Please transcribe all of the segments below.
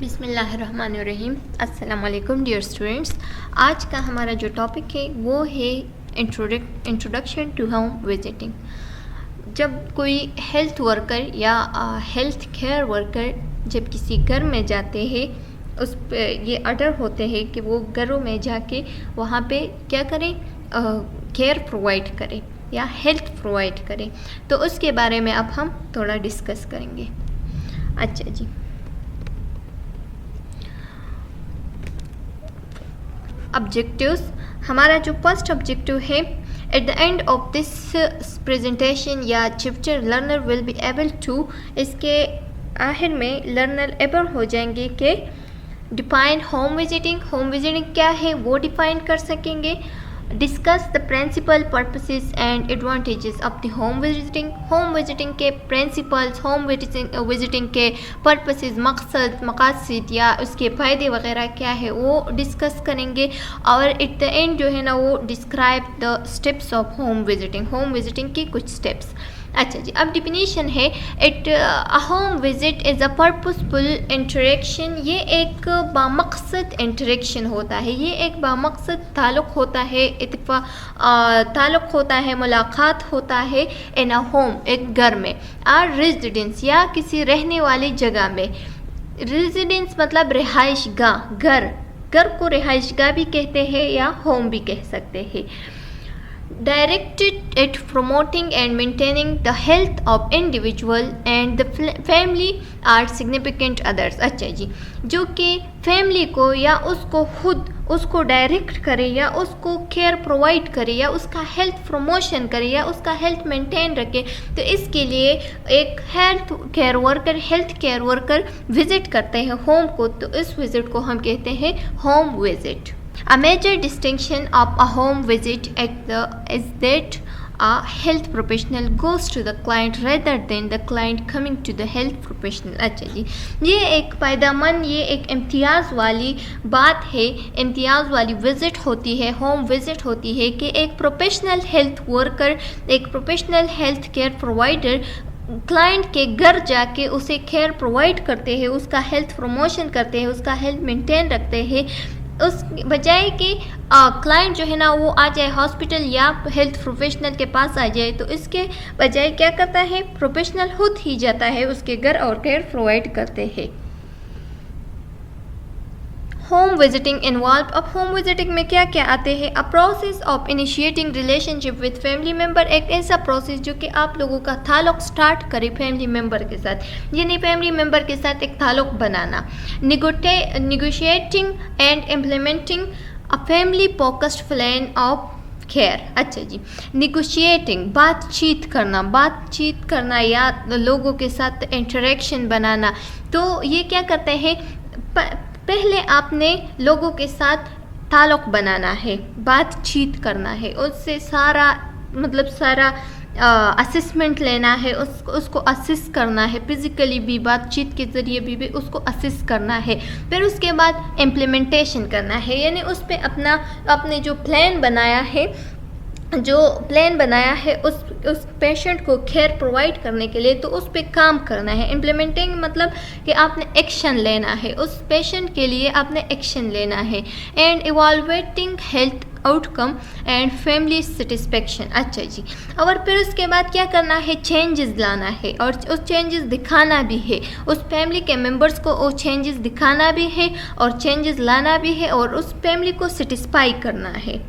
बिस्मिल्लाहिर्रहमानिर्रहीम। अस्सलाम वालेकुम डियर स्टूडेंट्स। आज का हमारा जो टॉपिक है वो है इंट्रोडक्शन टू होम विजिटिंग। जब कोई हेल्थ वर्कर या हेल्थ केयर वर्कर जब किसी घर में जाते हैं, उस पे ये ऑर्डर होते हैं कि वो घरों में जाके वहाँ पे क्या करें, केयर प्रोवाइड करें या हेल्थ प्रोवाइड करें। तो उसके बारे में अब हम थोड़ा डिस्कस करेंगे। अच्छा जी, ऑब्जेक्टिव्स। हमारा जो फर्स्ट ऑब्जेक्टिव है, at the end of this presentation या chapter learner will be able to, इसके आखिर में लर्नर एबल हो जाएंगे कि define home visiting. Home visiting क्या है वो डिफाइन कर सकेंगे। Discuss the principal purposes and advantages of the home visiting. Home visiting के प्रिंसिपल्स, होम विजिटिंग के पर्पसेस, मकसद, मकासद या उसके फ़ायदे वगैरह क्या है वो डिस्कस करेंगे। और एट द एंड जो है ना वो describe the steps of home visiting. Home visiting की कुछ स्टेप्स। अच्छा जी, अब डिफिनीशन है, it a home visit is a purposeful interaction. ये एक बामकसद इंटरेक्शन होता है, ये एक बामकसद ताल्लुक़ होता है, ताल्लुक़ होता है, मुलाकात होता है इन अ होम, एक घर में, और रेजिडेंस या किसी रहने वाली जगह में। रेजिडेंस मतलब रिहाइश गाह, घर को रिहाइश गाह भी कहते हैं या होम भी कह सकते हैं। Directed at promoting and maintaining the health of individual and the family are significant others। अच्छा जी, जो कि फैमिली को या उसको खुद उसको डायरेक्ट करे या उसको केयर प्रोवाइड करे या उसका हेल्थ प्रमोशन करे या उसका हेल्थ मेंटेन रखे, तो इसके लिए एक हेल्थ केयर वर्कर विजिट करते हैं होम को, तो इस विजिट को हम कहते हैं home visit. A major distinction of a home visit is that a health professional goes to the client rather than the client coming to the health professional। अच्छा जी, ये एक फ़ायदेमंद, ये एक इम्तियाज़ वाली बात है, इम्तियाज़ वाली विज़िट होती है, होम विज़िट होती है कि एक प्रोफेशनल हेल्थ वर्कर, एक professional health care provider client के घर जाके उसे केयर प्रोवाइड करते हैं, उसका हेल्थ प्रमोशन करते हैं, उसका हेल्थ मेंटेन रखते हैं, उस बजाय कि क्लाइंट जो है ना वो आ जाए हॉस्पिटल या हेल्थ प्रोफेशनल के पास आ जाए, तो इसके बजाय क्या करता है, प्रोफेशनल खुद ही जाता है उसके घर और केयर प्रोवाइड करते हैं। Home visiting involve. अब होम विजिटिंग में क्या क्या आते हैं? A process of initiating relationship with family member. एक ऐसा प्रोसेस जो कि आप लोगों का ताल्लुक़ स्टार्ट करे फैमिली मेम्बर के साथ, यानी फैमिली मेम्बर के साथ एक ताल्लुक़ बनाना। Negotiating and implementing a family focused plan of care. अच्छा जी, निगोशिएटिंग बातचीत करना या लोगों के साथ इंटरेक्शन बनाना। तो ये क्या करते हैं, पहले आपने लोगों के साथ ताल्लुक़ बनाना है, बातचीत करना है, उससे सारा असेसमेंट लेना है, उसको असिस्ट करना है, फिज़िकली भी बातचीत के ज़रिए भी उसको असिस्ट करना है। फिर उसके बाद इम्प्लीमेंटेशन करना है, यानी उस पर अपने जो प्लान बनाया है उस पेशेंट को केयर प्रोवाइड करने के लिए, तो उस पर काम करना है। इम्प्लीमेंटिंग मतलब कि आपने एक्शन लेना है, उस पेशेंट के लिए आपने एक्शन लेना है। And evaluating health outcome and family satisfaction. अच्छा जी, और फिर उसके बाद क्या करना है, चेंजेस लाना है और उस चेंजेस दिखाना भी है, उस फैमिली के मेंबर्स को वो चेंजेस दिखाना भी है और चेंजेस लाना भी है और उस फैमिली को सेटिस्फाई करना है।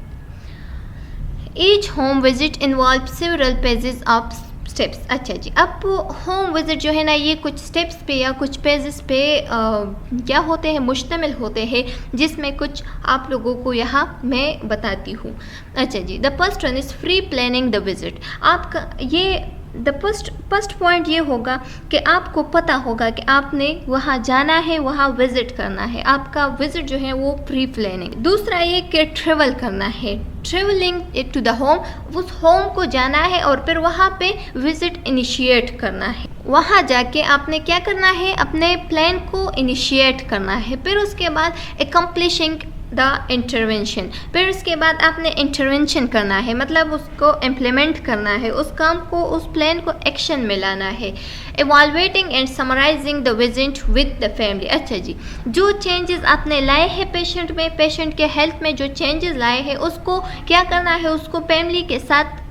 Each home visit involves several pages of steps। अच्छा जी, अब होम विज़िट जो है ना ये कुछ स्टेप्स पे या कुछ पेजेस पे क्या होते हैं, मुश्तमिल होते हैं, जिसमें कुछ आप लोगों को यहाँ मैं बताती हूँ। अच्छा जी, the first one is pre planning the visit. आपका ये फर्स्ट पॉइंट ये होगा कि आपको पता होगा कि आपने वहाँ जाना है, वहाँ विज़िट करना है, आपका विज़िट जो है वो प्री प्लानिंग। दूसरा ये कि ट्रेवल करना है, ट्रेवलिंग टू द होम, उस होम को जाना है और फिर वहाँ पे विज़िट इनिशिएट करना है। वहाँ जाके आपने क्या करना है, अपने प्लान को इनिशिएट करना है। फिर उसके बाद एकम्प्लिशिंग द इंटरवेंशन, फिर उसके बाद आपने इंटरवेंशन करना है, मतलब उसको इम्प्लीमेंट करना है, उस काम को, उस प्लान को एक्शन में लाना है। Evaluating and summarising the visit with the family. अच्छा जी, जो चेंजेस आपने लाए हैं पेशेंट में, पेशेंट के हेल्थ में जो चेंजेस लाए हैं उसको क्या करना है, उसको फैमिली के साथ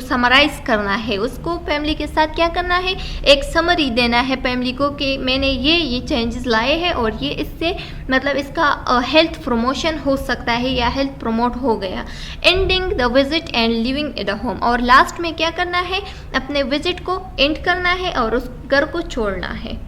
समराइज करना है, उसको फैमिली के साथ क्या करना है, एक समरी देना है फैमिली को कि मैंने ये चेंजेस लाए हैं और ये इससे मतलब इसका हेल्थ प्रमोशन हो सकता है या हेल्थ प्रमोट हो गया। Ending the visit and living the home, और लास्ट में क्या करना है, अपने विजिट को एंड करना है और उस घर को छोड़ना है।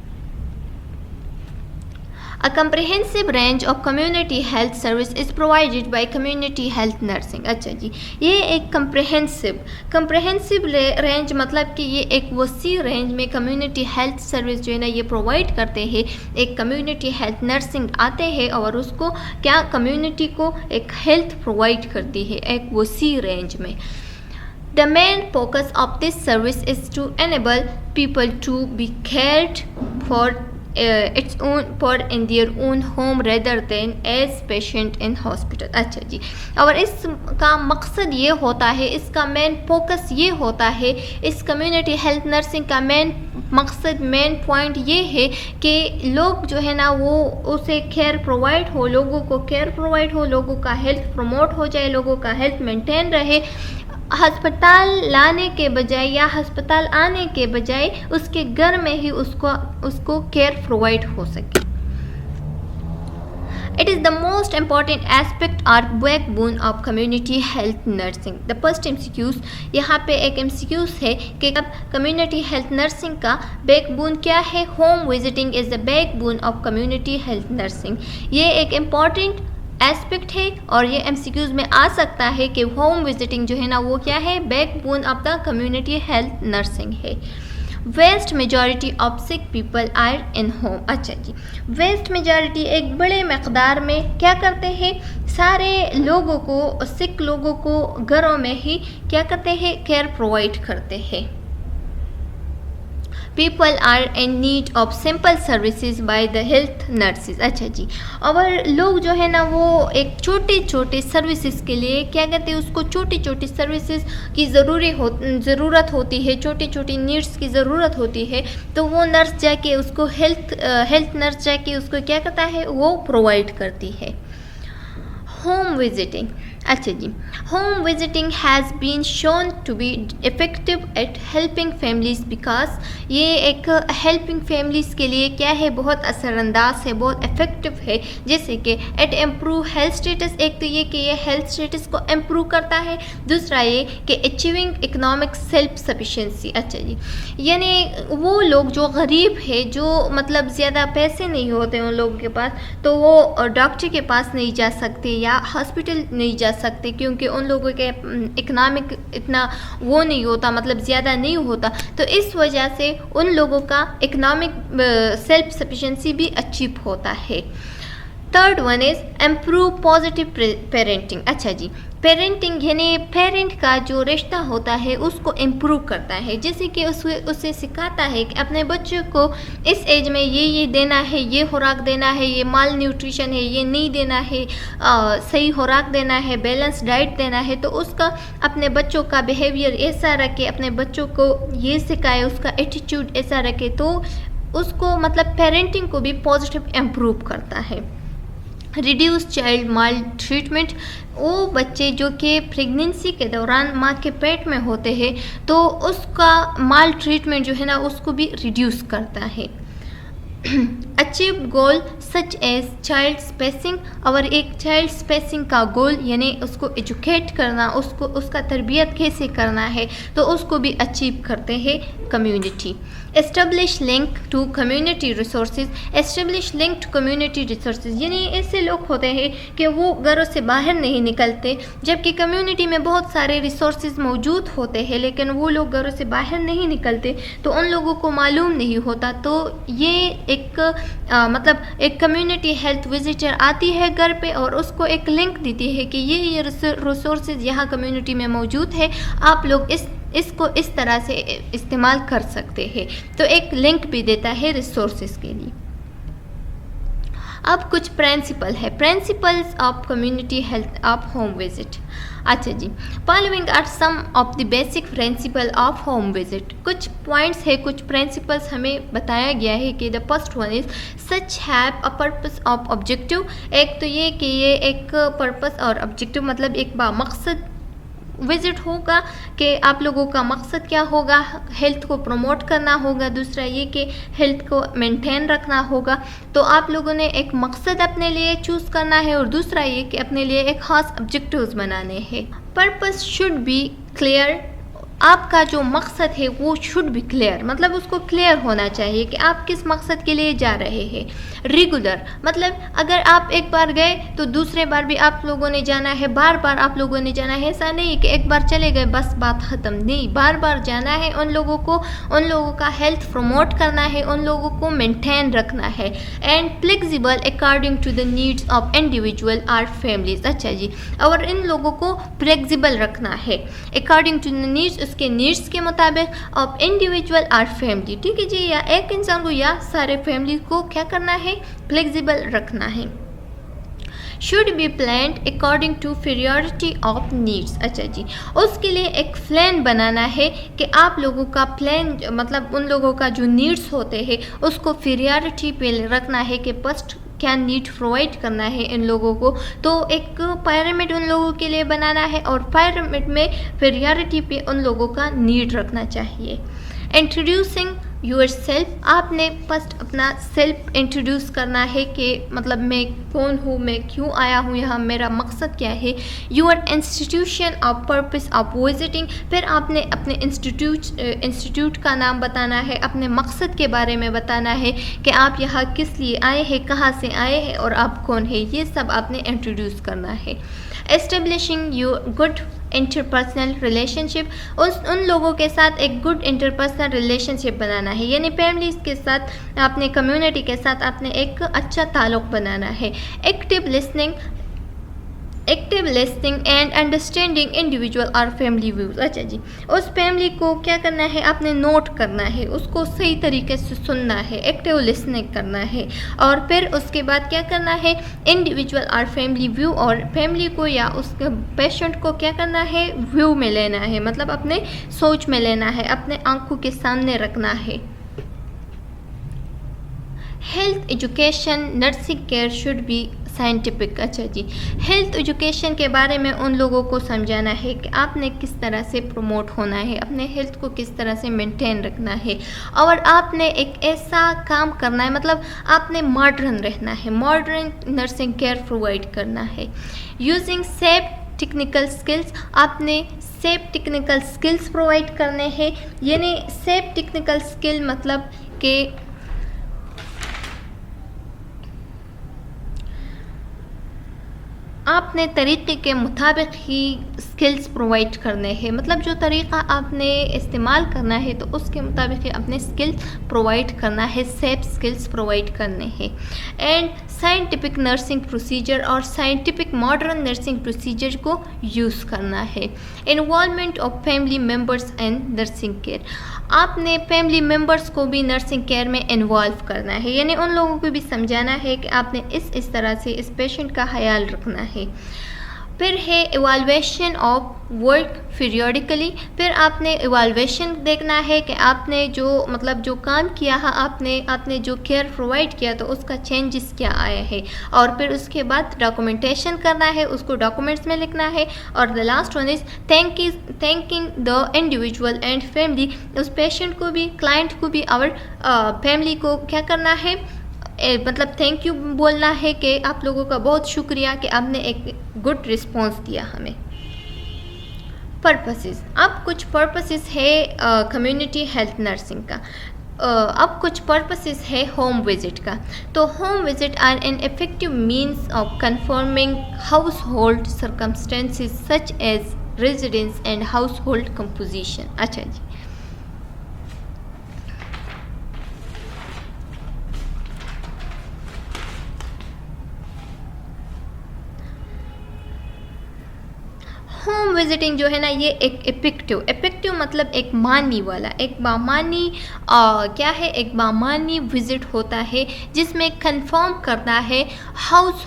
A comprehensive range of community health service is provided by community health nursing। अच्छा जी, ये एक comprehensive रेंज मतलब कि ये एक वसी रेंज में कम्युनिटी हेल्थ सर्विस जो है ना ये प्रोवाइड करते हैं। एक कम्युनिटी हेल्थ नर्सिंग आते हैं और उसको क्या कम्युनिटी को एक हेल्थ प्रोवाइड करती है एक वसी रेंज में। The main focus of this service is to enable people to be cared for in their own home rather than as patient in hospital। अच्छा जी, और इसका मकसद ये होता है, इसका मेन फोकस ये होता है, इस कम्युनिटी हेल्थ नर्सिंग का मेन मकसद, मेन पॉइंट ये है कि लोग जो है ना वो उसे केयर प्रोवाइड हो, लोगों को केयर प्रोवाइड हो, लोगों का हेल्थ प्रमोट हो जाए, लोगों का हेल्थ मेंटेन रहे, अस्पताल लाने के बजाय या अस्पताल आने के बजाय उसके घर में ही उसको केयर प्रोवाइड हो सके। It is the most important aspect or backbone of community health nursing। The first MCQs, यहाँ पे एक MCQs है कि अब community health nursing का backbone क्या है। Home visiting is the backbone of community health nursing। ये एक important एस्पेक्ट है और ये MCQs में आ सकता है कि होम विजिटिंग जो है ना वो क्या है, backbone of the community health nursing है। Vast majority of sick people are in home. अच्छा जी, वेस्ट मेजॉरिटी एक बड़े मकदार में क्या करते हैं, सारे लोगों को, सिक लोगों को घरों में ही क्या करते हैं, केयर प्रोवाइड करते हैं। People are in need of simple services by the health nurses। अच्छा जी, और लोग जो है ना वो एक छोटे सर्विसेज के लिए क्या कहते हैं, उसको छोटी सर्विसेज की ज़रूरत होती है, छोटी नीड्स की ज़रूरत होती है, तो वो नर्स जाके उसको हेल्थ नर्स जाके उसको क्या करता है, वो प्रोवाइड करती है। Home visiting. अच्छा जी, home visiting has been shown to be effective at helping families because ये एक हेल्पिंग फैमिलीज़ के लिए क्या है, बहुत असरअंदाज है, बहुत इफ़ेक्टिव है, जैसे कि एट इम्प्रूव हेल्थ स्टेटस। एक तो ये कि ये हेल्थ स्टेटस को इम्प्रूव करता है, दूसरा ये कि अचीविंग इकोनॉमिक सेल्फ सफिशेंसी। अच्छा जी, यानी वो लोग जो गरीब है, जो मतलब ज़्यादा पैसे नहीं होते उन लोगों के पास, तो वो डॉक्टर के पास नहीं जा सकते या हॉस्पिटल नहीं जा सकते क्योंकि उन लोगों के इकोनॉमिक इतना वो नहीं होता, मतलब ज़्यादा नहीं होता, तो इस वजह से उन लोगों का इकोनॉमिक सेल्फ सफिशेंसी भी अचीव होता है। Third one is improve positive parenting. अच्छा जी, पेरेंटिंग यानी पेरेंट का जो रिश्ता होता है उसको इम्प्रूव करता है, जैसे कि उसे सिखाता है कि अपने बच्चों को इस एज में ये देना है, ये खुराक देना है, ये माल न्यूट्रिशन है, ये नहीं देना है, सही खुराक देना है, बैलेंस डाइट देना है, तो उसका अपने बच्चों का बिहेवियर ऐसा रखे, अपने बच्चों को ये सिखाए, उसका एटीट्यूड ऐसा रखे, तो उसको मतलब पेरेंटिंग को भी पॉजिटिव इम्प्रूव करता है। रिड्यूस चाइल्ड माल ट्रीटमेंट, वो बच्चे जो कि प्रेगनेंसी के दौरान माँ के पेट में होते हैं तो उसका माल ट्रीटमेंट जो है ना उसको भी रिड्यूस करता है। अचीव गोल सच एज चाइल्ड स्पेसिंग, और एक चाइल्ड स्पेसिंग का गोल यानी उसको एजुकेट करना, उसको उसका तरबियत कैसे करना है, तो उसको भी अचीव करते हैं community. Establish link to community resources, establish link to community resources यानी ऐसे लोग होते हैं कि वो घरों से बाहर नहीं निकलते, जबकि कम्युनिटी में बहुत सारे रिसोर्सेज मौजूद होते हैं लेकिन वो लोग घरों से बाहर नहीं निकलते, तो उन लोगों को मालूम नहीं होता। तो ये एक मतलब एक कम्युनिटी हेल्थ विजिटर आती है घर पे और उसको एक लिंक देती है कि ये रिसोर्सेज यहाँ कम्युनिटी में मौजूद है, आप लोग इसको इस तरह से इस्तेमाल कर सकते हैं, तो एक लिंक भी देता है रिसोर्सेज के लिए। अब कुछ प्रिंसिपल है, principles of community health of home visit. अच्छा जी, following are some of the basic principle of home visit. कुछ पॉइंट्स है, कुछ प्रिंसिपल्स हमें बताया गया है कि the first one is such have a purpose of objective. एक तो ये कि ये एक पर्पस और ऑब्जेक्टिव मतलब एक मकसद विजिट होगा कि आप लोगों का मकसद क्या होगा, हेल्थ को प्रमोट करना होगा, दूसरा ये कि हेल्थ को मेंटेन रखना होगा। तो आप लोगों ने एक मकसद अपने लिए चूज़ करना है और दूसरा ये कि अपने लिए एक ख़ास ऑब्जेक्टिव्स बनाने हैं। पर्पस शुड बी क्लियर, आपका जो मकसद है वो शुड बी क्लियर, मतलब उसको क्लियर होना चाहिए कि आप किस मकसद के लिए जा रहे हैं। रेगुलर मतलब अगर आप एक बार गए तो दूसरे बार भी आप लोगों ने जाना है, बार बार आप लोगों ने जाना है। ऐसा नहीं कि एक बार चले गए बस बात ख़त्म, नहीं, बार बार जाना है। उन लोगों का हेल्थ प्रमोट करना है, उन लोगों को मेंटेन रखना है। And flexible according to the needs of individual or families. अच्छा जी, और इन लोगों को फ्लेक्सिबल रखना है अकॉर्डिंग टू द नीड्स, उसके नीड्स के मुताबिक ऑफ इंडिविजुअल आर फैमिली। ठीक है जी, या एक इंसान को या सारे फैमिली को क्या करना है, फ्लेक्सिबल रखना है। Should be plan according to priority of needs. अच्छा जी, उसके लिए एक प्लान बनाना है कि आप लोगों का प्लान मतलब उन लोगों का जो नीड्स होते हैं उसको प्रायोरिटी पे रखना है कि फर्स्ट क्या नीड प्रोवाइड करना है इन लोगों को। तो एक पिरामिड उन लोगों के लिए बनाना है और पिरामिड में प्रायोरिटी पे उन लोगों का नीड रखना चाहिए। इंट्रोड्यूसिंग योर सेल्फ, आपने फर्स्ट अपना सेल्फ इंट्रोड्यूस करना है कि मतलब मैं कौन हूँ, मैं क्यों आया हूँ यहाँ, मेरा मकसद क्या है। Your institution of purpose of visiting, फिर आपने अपने इंस्टीट्यूट का नाम बताना है, अपने मकसद के बारे में बताना है कि आप यहाँ किस लिए आए हैं, कहाँ से आए हैं और आप कौन है, ये सब आपने इंट्रोड्यूस करना है। Establishing your good interpersonal relationship, उन लोगों के साथ एक गुड इंटरपर्सनल रिलेशनशिप बनाना है, यानी फैमिलीज के साथ, अपने कम्युनिटी के साथ आपने एक अच्छा ताल्लुक़ बनाना है। Active listening and understanding individual और फैमिली व्यूज़। अच्छा जी, उस फैमिली को क्या करना है, आपने नोट करना है, उसको सही तरीके से सुनना है, एक्टिव लिसनिंग करना है। और फिर उसके बाद क्या करना है, इंडिविजुअल और फैमिली व्यू, और फैमिली को या उस पेशेंट को क्या करना है, व्यू में लेना है, मतलब अपने सोच में लेना है, अपने आंखों के सामने रखना है। Health education nursing care should be scientific. अच्छा जी, हेल्थ एजुकेशन के बारे में उन लोगों को समझाना है कि आपने किस तरह से प्रमोट होना है, अपने हेल्थ को किस तरह से मेंटेन रखना है, और आपने एक ऐसा काम करना है, मतलब आपने मॉडर्न रहना है, मॉडर्न नर्सिंग केयर प्रोवाइड करना है। यूजिंग सेफ टेक्निकल स्किल्स, आपने सेफ टेक्निकल स्किल्स प्रोवाइड करने हैं, यानी सेफ टेक्निकल स्किल मतलब कि आपने तरीक़े के मुताबिक ही स्किल्स प्रोवाइड करने हैं, मतलब जो तरीक़ा आपने इस्तेमाल करना है तो उसके मुताबिक ही अपने स्किल्स प्रोवाइड करना है, सेफ स्किल्स प्रोवाइड करने हैं। एंड साइंटिफिक नर्सिंग प्रोसीजर, और साइंटिफिक मॉडर्न नर्सिंग प्रोसीजर को यूज़ करना है। Involvement of family members and nursing care, आपने फैमिली मेम्बर्स को भी नर्सिंग केयर में इन्वॉल्व करना है, यानी उन लोगों को भी समझाना है कि आपने इस तरह से इस पेशेंट का ख्याल रखना है। फिर है इवाल्वेशन ऑफ वर्क पीरियडिकली, फिर आपने इवाल्वेशन देखना है कि आपने जो काम किया है, आपने जो केयर प्रोवाइड किया तो उसका चेंजेस क्या आया है, और फिर उसके बाद डॉक्यूमेंटेशन करना है, उसको डॉक्यूमेंट्स में लिखना है। और the last one is thanking the individual and family, उस पेशेंट को भी, क्लाइंट को भी और फैमिली को क्या करना है, मतलब थैंक यू बोलना है कि आप लोगों का बहुत शुक्रिया कि आपने एक गुड रिस्पॉन्स दिया हमें। पर्पसेस, अब कुछ पर्पसेस है कम्युनिटी हेल्थ नर्सिंग का। अब कुछ पर्पसेस है होम विजिट का। तो home visit are an effective means of confirming household circumstances such as residence and household composition. अच्छा जी, होम विजिटिंग जो है ना, ये एक इफेक्टिव मतलब एक मानी वाला, एक बामानी क्या है, एक बामानी विजिट होता है जिसमें कंफर्म करना है हाउस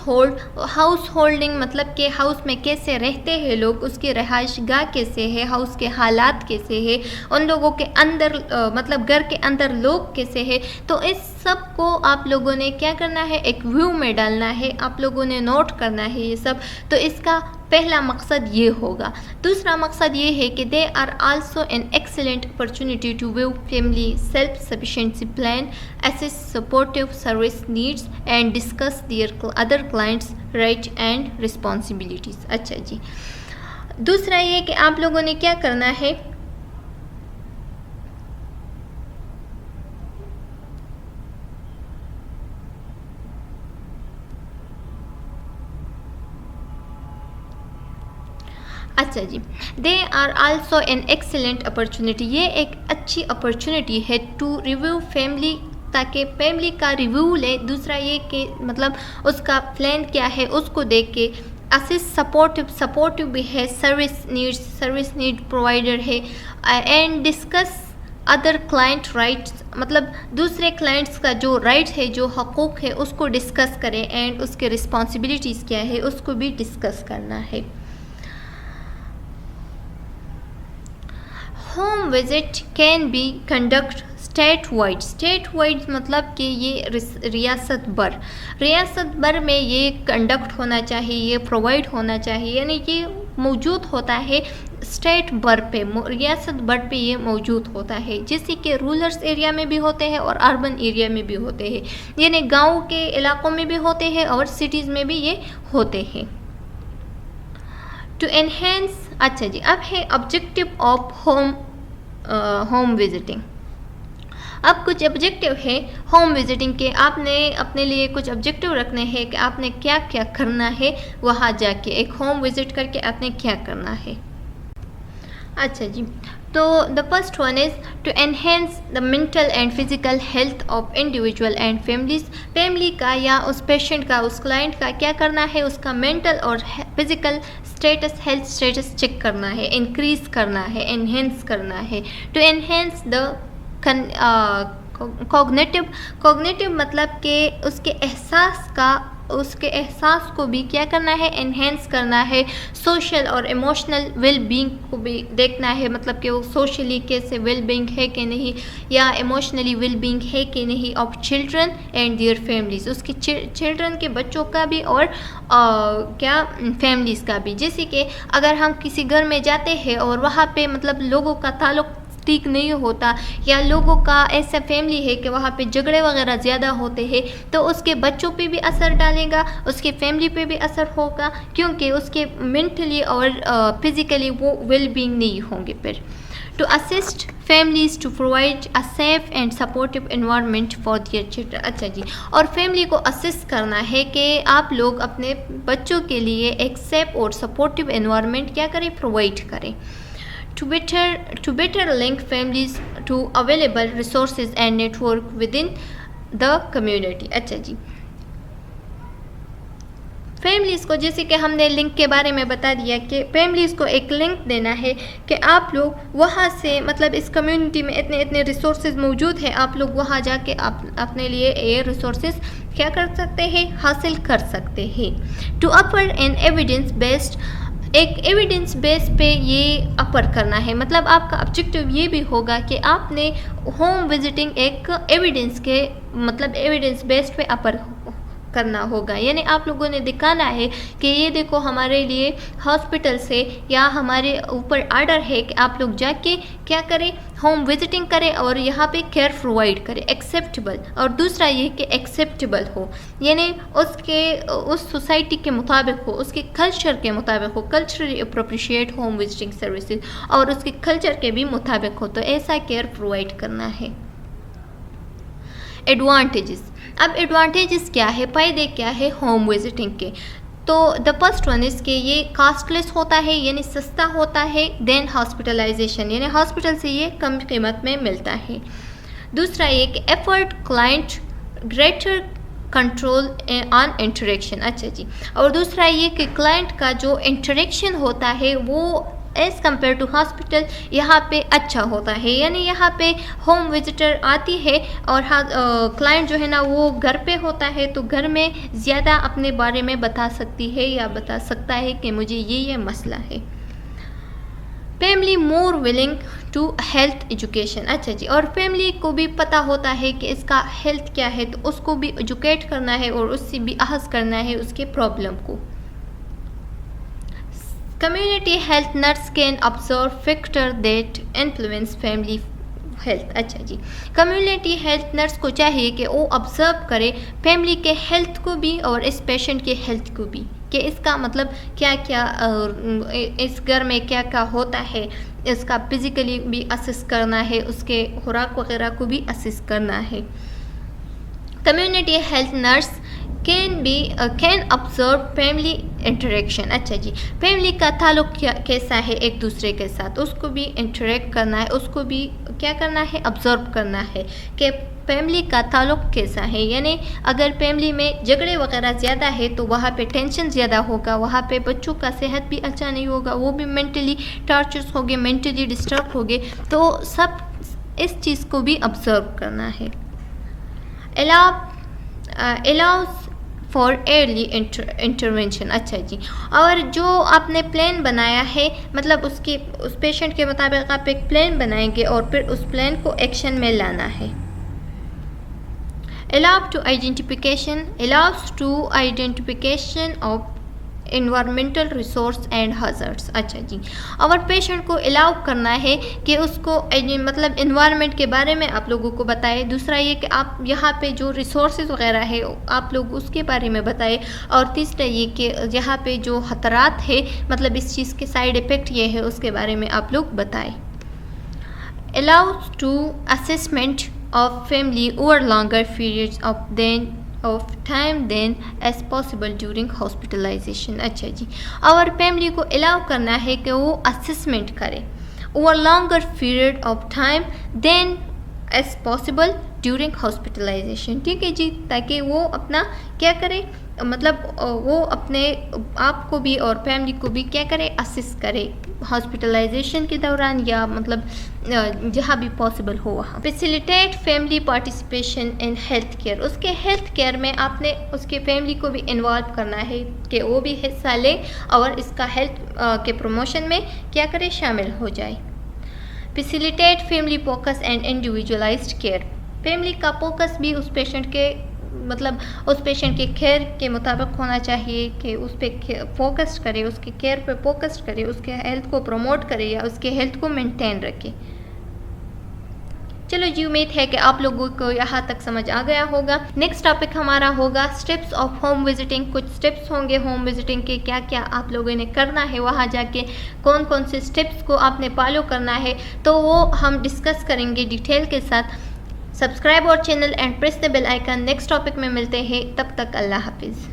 होल्डिंग, मतलब कि हाउस में कैसे रहते हैं लोग, उसकी रहायशगाह कैसे है, हाउस के हालात कैसे है, उन लोगों के अंदर मतलब घर के अंदर लोग कैसे है। तो इस सब को आप लोगों ने क्या करना है, एक व्यू में डालना है, आप लोगों ने नोट करना है ये सब। तो इसका पहला मकसद ये होगा। दूसरा मकसद ये है कि they are also an excellent opportunity to view family self sufficiency plan, assess supportive service needs and discuss their other clients right and responsibilities. अच्छा जी, दूसरा ये कि आप लोगों ने क्या करना है, अच्छा जी, they are also an excellent opportunity, ये एक अच्छी अपॉर्चुनिटी है टू रिव्यू फैमिली, ताकि फैमिली का रिव्यू ले। दूसरा ये कि मतलब उसका प्लान क्या है उसको देख के, असिस्ट सपोर्टिव भी है, सर्विस नीड प्रोवाइडर है, and discuss other client rights, मतलब दूसरे क्लाइंट्स का जो राइट है, जो हकूक़ है, उसको डिस्कस करें, एंड उसके रिस्पॉन्सिबिलिटीज़ क्या है उसको भी डिस्कस करना है। Home visit can be conduct state wide मतलब कि ये रियासत भर में ये कंडक्ट होना चाहिए, ये प्रोवाइड होना चाहिए, यानी ये मौजूद होता है स्टेट भर पे, रियासत भर पे ये मौजूद होता है, जैसे कि रूरल एरिया में भी होते हैं और अर्बन एरिया में भी होते हैं, यानी गांव के इलाकों में भी होते हैं और सिटीज़ में भी ये होते हैं। टू एनहेंस, अच्छा जी, अब है ऑब्जेक्टिव ऑफ होम विजिटिंग। अब कुछ ऑब्जेक्टिव है होम विजिटिंग के, आपने अपने लिए कुछ ऑब्जेक्टिव रखने हैं कि आपने क्या क्या करना है वहाँ जाके, एक होम विजिट करके आपने क्या करना है। अच्छा जी, तो the first one is to enhance the mental and physical health of individual and families. Family का या उस पेशेंट का, उस क्लाइंट का क्या करना है, उसका मेंटल और फिजिकल हेल्थ स्टेटस चेक करना है, इंक्रीज करना है, एनहेंस करना है। टू एनहेंस द कॉग्निटिव मतलब कि उसके एहसास को भी क्या करना है, एनहेंस करना है। सोशल और इमोशनल वेल बीइंग को भी देखना है, मतलब कि वो सोशली कैसे वेल बीइंग है कि नहीं, या इमोशनली वेल बीइंग है कि नहीं, of children and their families, उसके चिल्ड्रन के बच्चों का भी और क्या फैमिलीज़ का भी। जैसे कि अगर हम किसी घर में जाते हैं और वहाँ पे मतलब लोगों का ताल्लुक़ ठीक नहीं होता, या लोगों का ऐसा फैमिली है कि वहाँ पे झगड़े वगैरह ज़्यादा होते हैं, तो उसके बच्चों पे भी असर डालेगा, उसके फैमिली पे भी असर होगा, क्योंकि उसके मेंटली और फिज़िकली वो वेल बीइंग नहीं होंगे। फिर to assist families to provide a safe and supportive environment for their children. अच्छा जी, और फैमिली को असिस्ट करना है कि आप लोग अपने बच्चों के लिए एक सेफ और सपोर्टिव एनवायरनमेंट क्या करें, प्रोवाइड करें। To better link families to available resources and network within the community। अच्छा जी, फैमिलीज़ को, जैसे कि हमने लिंक के बारे में बता दिया कि फैमिलीज़ को एक लिंक देना है कि आप लोग वहाँ से, मतलब इस कम्युनिटी में इतने रिसोर्सेज मौजूद हैं, आप लोग वहाँ जाके आप अपने लिए ये रिसोर्सेज क्या कर सकते हैं, हासिल कर सकते हैं। To upper an evidence based, एक एविडेंस बेस पे ये अपर करना है, मतलब आपका ऑब्जेक्टिव ये भी होगा कि आपने होम विजिटिंग एक एविडेंस के, मतलब एविडेंस बेस्ड पे अपर करना होगा, यानी आप लोगों ने दिखाना है कि ये देखो हमारे लिए हॉस्पिटल से या हमारे ऊपर ऑर्डर है कि आप लोग जाके क्या करें, होम विजिटिंग करें और यहाँ पे केयर प्रोवाइड करें, एक्सेप्टेबल। और दूसरा ये कि एक्सेप्टेबल हो, यानी उस सोसाइटी के मुताबिक हो, उसके कल्चर के मुताबिक हो, कल्चरली अप्रोप्रिशिएट होम विजिटिंग सर्विसेज और उसके कल्चर के भी मुताबिक हो, तो ऐसा केयर प्रोवाइड करना है। एडवांटेजेस, अब एडवांटेजेस क्या है, फ़ायदे क्या है होम विजिटिंग के। तो द फर्स्ट वन इज़ कि ये कास्टलेस होता है, यानी सस्ता होता है, देन हॉस्पिटलाइजेशन, यानी हॉस्पिटल से ये कम कीमत में मिलता है। दूसरा ये कि effort client greater control on interaction. अच्छा जी। और दूसरा ये कि क्लाइंट का जो इंटरेक्शन होता है वो एज़ कम्पेयर टू हॉस्पिटल यहाँ पे अच्छा होता है, यानी यहाँ पे होम विजिटर आती है और क्लाइंट जो है ना वो घर पे होता है, तो घर में ज़्यादा अपने बारे में बता सकती है या बता सकता है कि मुझे ये मसला है। Family more willing to health education. अच्छा जी। और फैमिली को भी पता होता है कि इसका हेल्थ क्या है, तो उसको भी एजुकेट करना है और उससे भी अहस करना है उसके प्रॉब्लम को। Community health nurse can observe factor that influence family health. अच्छा जी। कम्युनिटी हेल्थ नर्स को चाहिए कि वो ऑब्जर्व करे फैमिली के हेल्थ को भी और इस पेशेंट के हेल्थ को भी, कि इसका मतलब क्या क्या इस घर में क्या क्या होता है, इसका फिज़िकली भी असेस करना है, उसके खुराक वगैरह को भी असेस करना है। Community health nurse can observe family interaction. अच्छा जी। फैमिली का ताल्लुक कैसा है एक दूसरे के साथ, उसको भी इंटरेक्ट करना है, उसको भी क्या करना है, ऑब्जर्व करना है कि फैमिली का ताल्लुक कैसा है। यानी अगर फैमिली में झगड़े वगैरह ज़्यादा है तो वहाँ पे टेंशन ज़्यादा होगा, वहाँ पे बच्चों का सेहत भी अच्छा नहीं होगा, वो भी मेंटली टॉर्चर्स होंगे, मेंटली डिस्टर्ब होंगे, तो सब इस चीज़ को भी ऑब्जर्व करना है। Allows for early intervention. अच्छा जी। और जो आपने प्लान बनाया है, मतलब उस पेशेंट के मुताबिक आप एक प्लान बनाएंगे और फिर उस प्लान को एक्शन में लाना है। allows to identification of environmental resource and hazards। अच्छा जी। और पेशेंट को अलाउ करना है कि उसको मतलब इन्वायरमेंट के बारे में आप लोगों को बताए। दूसरा ये कि आप यहाँ पे जो रिसोर्सेज वगैरह है आप लोग उसके बारे में बताए। और तीसरा ये कि यहाँ पे जो खतरात है, मतलब इस चीज़ के साइड इफ़ेक्ट ये है, उसके बारे में आप लोग बताएं। allows to assessment of family over longer periods of time than as possible during hospitalization। अच्छा जी। और फैमिली को अलाउ करना है कि वो असेसमेंट करे over longer period of time than as possible during hospitalisation. ठीक है जी। ताकि वो अपना क्या करे, मतलब वो अपने आप को भी और फैमिली को भी क्या करे, असिस करे हॉस्पिटलाइजेशन के दौरान, या मतलब जहाँ भी पॉसिबल हो वहाँ। Facilitate family participation in health care. उसके हेल्थ केयर में आपने उसके फैमिली को भी इन्वॉल्व करना है कि वो भी हिस्सा ले और इसका हेल्थ के प्रमोशन में क्या करे, शामिल हो जाए। Facilitate family focus and individualised care. Family का फोकस भी उस पेशेंट के मतलब उस पेशेंट के केयर के मुताबिक होना चाहिए कि उस पर फोकस करे, उसके केयर पे फोकस करे, उसके हेल्थ को प्रमोट करे या उसके हेल्थ को मेंटेन रखे। चलो जी, उम्मीद है कि आप लोगों को यहाँ तक समझ आ गया होगा। नेक्स्ट टॉपिक हमारा होगा स्टेप्स ऑफ होम विजिटिंग। कुछ स्टेप्स होंगे होम विजिटिंग के, क्या क्या आप लोगों ने करना है, वहाँ जाके कौन कौन से स्टेप्स को आपने फॉलो करना है, तो वो हम डिस्कस करेंगे डिटेल के साथ। सब्सक्राइब और channel and press the bell icon. Next topic में मिलते हैं, तब तक अल्लाह हाफिज़।